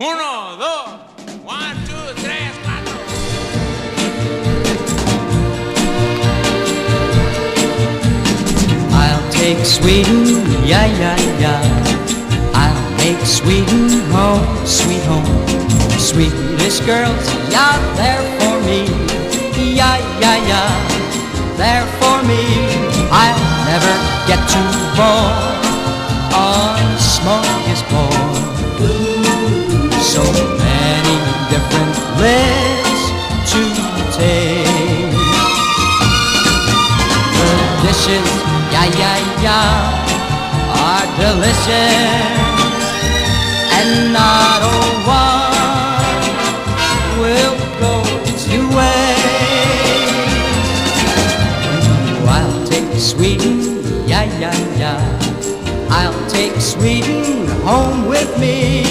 Uno, dos, one, two, tres, cuatro. I'll take Sweden, yeah, yeah, yeah. I'll make Sweden home, sweet home. Sweetest girls, yeah, they're for me. Yeah, yeah, yeah, they're for me. I'll never get too bored on smorgasbord. So many different lists to take. The dishes, yeah, yeah, yeah, are delicious, and not a one will go to waste. Ooh, I'll take Sweden, yeah, yeah, yeah. I'll take Sweden home with me.